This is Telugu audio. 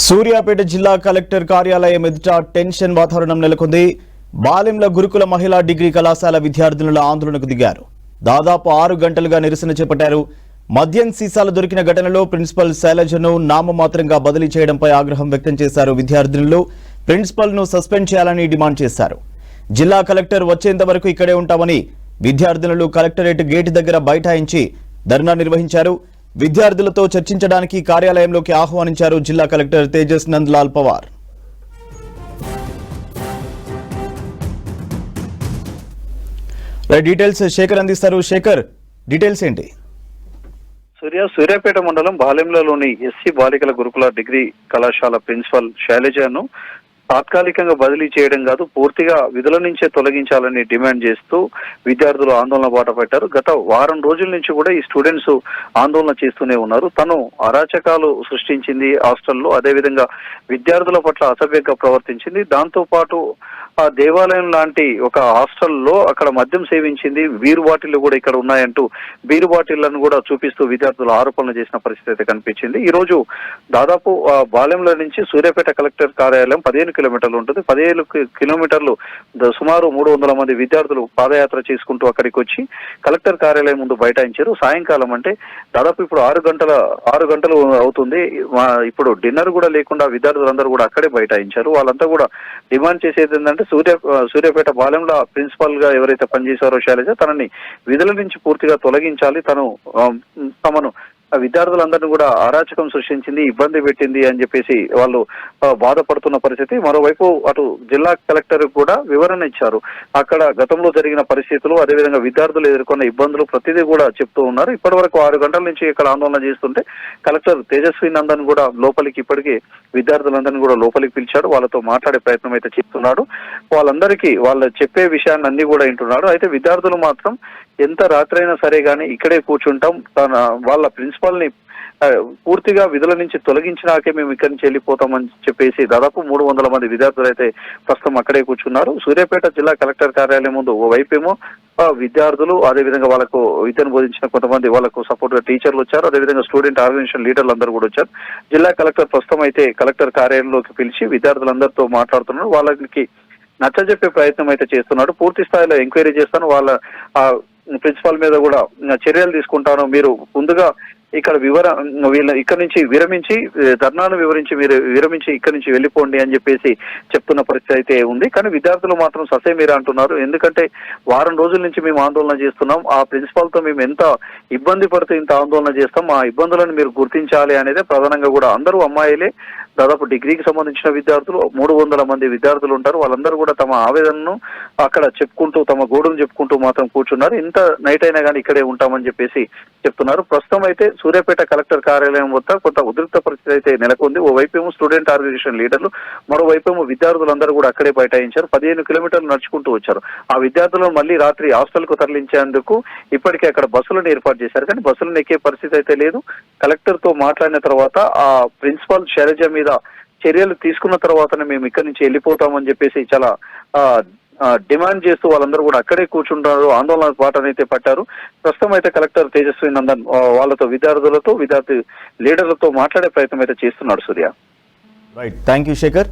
సూర్యాపేట జిల్లా కలెక్టర్ కార్యాలయం ఎదుట టెన్షన్ వాతావరణం నెలకొంది. బాలెంల గురుకుల మహిళా డిగ్రీ కళాశాల విద్యార్థుల ఆందోళనకు దిగారు. దాదాపు 6 గంటలుగా నిరసన చేపట్టారు. మద్యం సీసాలు దొరికిన ఘటనలో ప్రిన్సిపల్ శైలజను నామమాత్రంగా బదిలీ చేయడంపై ఆగ్రహం వ్యక్తం చేశారు విద్యార్థులు. ప్రిన్సిపల్ ను సస్పెండ్ చేయాలని డిమాండ్ చేశారు. జిల్లా కలెక్టర్ వచ్చేంత వరకు ఇక్కడే ఉంటామని విద్యార్థులు కలెక్టరేట్ గేటు దగ్గర బైఠాయించి ధర్నా నిర్వహించారు. విద్యార్థులతో చర్చించడానికి కార్యాలయంలోకి ఆహ్వానించారు జిల్లా కలెక్టర్ తేజస్ నందలాల్ పవార్. డీటెయిల్స్ శేఖర్ అందిస్తారు. శేఖర్, డీటెయిల్స్ ఏంటి? సూర్యాపేట మండలం బాలెంలలోని ఎస్సీ బాలికల గురుకుల డిగ్రీ కళాశాల ప్రిన్సిపల్ శైలజను తాత్కాలికంగా బదిలీ చేయడం కాదు, పూర్తిగా విధుల నుంచే తొలగించాలని డిమాండ్ చేస్తూ విద్యార్థులు ఆందోళన బాట పెట్టారు. గత వారం రోజుల నుంచి కూడా ఈ స్టూడెంట్స్ ఆందోళన చేస్తూనే ఉన్నారు. తను అరాచకాలు సృష్టించింది హాస్టల్లో, అదేవిధంగా విద్యార్థుల పట్ల అసభ్యంగా ప్రవర్తించింది. దాంతో పాటు ఆ దేవాలయం లాంటి ఒక హాస్టల్లో అక్కడ మద్యం సేవించింది, బీరు బాటిళ్లు కూడా ఇక్కడ ఉన్నాయంటూ బీరు బాటిళ్లను కూడా చూపిస్తూ విద్యార్థులు ఆరోపణలు చేసిన పరిస్థితి అయితే కనిపించింది. ఈ రోజు దాదాపు బాలెంల నుంచి సూర్యాపేట కలెక్టర్ కార్యాలయం 15 కిలోమీటర్లు ఉంటుంది. 15 కిలోమీటర్లు సుమారు 300 మంది విద్యార్థులు పాదయాత్ర చేసుకుంటూ అక్కడికి వచ్చి కలెక్టర్ కార్యాలయం ముందు బైఠాయించారు. సాయంకాలం అంటే దాదాపు ఇప్పుడు 6 గంటలు అవుతుంది. ఇప్పుడు డిన్నర్ కూడా లేకుండా విద్యార్థులందరూ కూడా అక్కడే బైఠాయించారు. వాళ్ళంతా కూడా డిమాండ్ చేసేది ఏంటంటే సూర్యాపేట బాలెంల ప్రిన్సిపల్ గా ఎవరైతే పనిచేశారో శైలజ, తనని విధుల నుంచి పూర్తిగా తొలగించాలి. తమను విద్యార్థులందరినీ కూడా అరాచకం సృష్టించింది, ఇబ్బంది పెట్టింది అని చెప్పేసి వాళ్ళు బాధపడుతున్న పరిస్థితి. మరోవైపు అటు జిల్లా కలెక్టర్ కూడా వివరణ ఇచ్చారు. అక్కడ గతంలో జరిగిన పరిస్థితులు, అదేవిధంగా విద్యార్థులు ఎదుర్కొన్న ఇబ్బందులు ప్రతిదీ కూడా చెప్తూ ఉన్నారు. ఇప్పటి వరకు 6 గంటల నుంచి ఇక్కడ ఆందోళన చేస్తుంటే కలెక్టర్ తేజస్వి నందన్ కూడా లోపలికి ఇప్పటికీ విద్యార్థులందరినీ కూడా లోపలికి పిలిచాడు. వాళ్ళతో మాట్లాడే ప్రయత్నం అయితే చేస్తున్నాడు. వాళ్ళందరికీ వాళ్ళు చెప్పే విషయాన్ని అన్ని కూడా వింటున్నాడు. అయితే విద్యార్థులు మాత్రం ఎంత రాత్రి అయినా సరే గానీ ఇక్కడే కూర్చుంటాం, వాళ్ళ ప్రిన్సిపల్ ని పూర్తిగా విధుల నుంచి తొలగించినాకే మేము ఇక్కడి నుంచి వెళ్ళిపోతామని చెప్పేసి దాదాపు 300 మంది విద్యార్థులు అయితే ప్రస్తుతం అక్కడే కూర్చున్నారు. సూర్యాపేట జిల్లా కలెక్టర్ కార్యాలయం ముందు ఓవైపేమో విద్యార్థులు, అదేవిధంగా వాళ్ళకు విద్యను బోధించిన కొంతమంది వాళ్ళకు సపోర్ట్ గా టీచర్లు వచ్చారు. అదేవిధంగా స్టూడెంట్ ఆర్గనైజేషన్ లీడర్లు అందరూ కూడా వచ్చారు. జిల్లా కలెక్టర్ ప్రస్తుతం అయితే కలెక్టర్ కార్యాలయంలోకి పిలిచి విద్యార్థులందరితో మాట్లాడుతున్నారు. వాళ్ళకి నచ్చజెప్పే ప్రయత్నం అయితే చేస్తున్నాడు. పూర్తి స్థాయిలో ఎంక్వైరీ చేస్తాను, వాళ్ళ ప్రిన్సిపల్ మీద కూడా చర్యలు తీసుకుంటాను, మీరు ముందుగా ఇక్కడ వీళ్ళ ఇక్కడ నుంచి విరమించి ధర్నాను మీరు విరమించి ఇక్కడి నుంచి వెళ్ళిపోండి అని చెప్పేసి చెప్తున్న పరిస్థితి అయితే ఉంది. కానీ విద్యార్థులు మాత్రం ససేమీరా అంటున్నారు. ఎందుకంటే వారం రోజుల నుంచి మేము ఆందోళన చేస్తున్నాం, ఆ ప్రిన్సిపాల్ తో మేము ఎంత ఇబ్బంది పడుతూ ఇంత ఆందోళన చేస్తాం, ఆ ఇబ్బందులను మీరు గుర్తించాలి అనేది ప్రధానంగా కూడా అందరూ అమ్మాయిలే, దాదాపు డిగ్రీకి సంబంధించిన విద్యార్థులు 300 మంది విద్యార్థులు ఉంటారు. వాళ్ళందరూ కూడా తమ ఆవేదనను అక్కడ చెప్పుకుంటూ తమ గోడును చెప్పుకుంటూ మాత్రం కూర్చున్నారు. ఇంత నైట్ అయినా కానీ ఇక్కడే ఉంటామని చెప్పేసి చెప్తున్నారు. ప్రస్తుతం అయితే సూర్యాపేట కలెక్టర్ కార్యాలయం వద్ద కొంత ఉద్రిక్త పరిస్థితి అయితే నెలకొంది. ఓవైపేమో స్టూడెంట్ ఆర్గనైజేషన్ లీడర్లు, మరోవైపేమో విద్యార్థులందరూ కూడా అక్కడే బైఠాయించారు. 15 కిలోమీటర్లు నడుచుకుంటూ వచ్చారు. ఆ విద్యార్థులను మళ్ళీ రాత్రి హాస్టల్ కు తరలించేందుకు ఇప్పటికే అక్కడ బస్సులను ఏర్పాటు చేశారు. కానీ బస్సులను ఎక్కే పరిస్థితి అయితే లేదు. కలెక్టర్ తో మాట్లాడిన తర్వాత ఆ ప్రిన్సిపల్ శైలజ మీద చర్యలు తీసుకున్న తర్వాతనే మేము ఇక్కడి నుంచి వెళ్ళిపోతామని చెప్పేసి చాలా డిమాండ్ చేస్తూ వాళ్ళందరూ కూడా అక్కడే కూర్చుంటారు, ఆందోళన బాటనైతే పట్టారు. ప్రస్తుతం అయితే కలెక్టర్ తేజస్వి నందన్ వాళ్ళతో విద్యార్థి లీడర్లతో మాట్లాడే ప్రయత్నం అయితే చేస్తున్నాడు. సూర్య, రైట్, థ్యాంక్ యూ శేఖర్.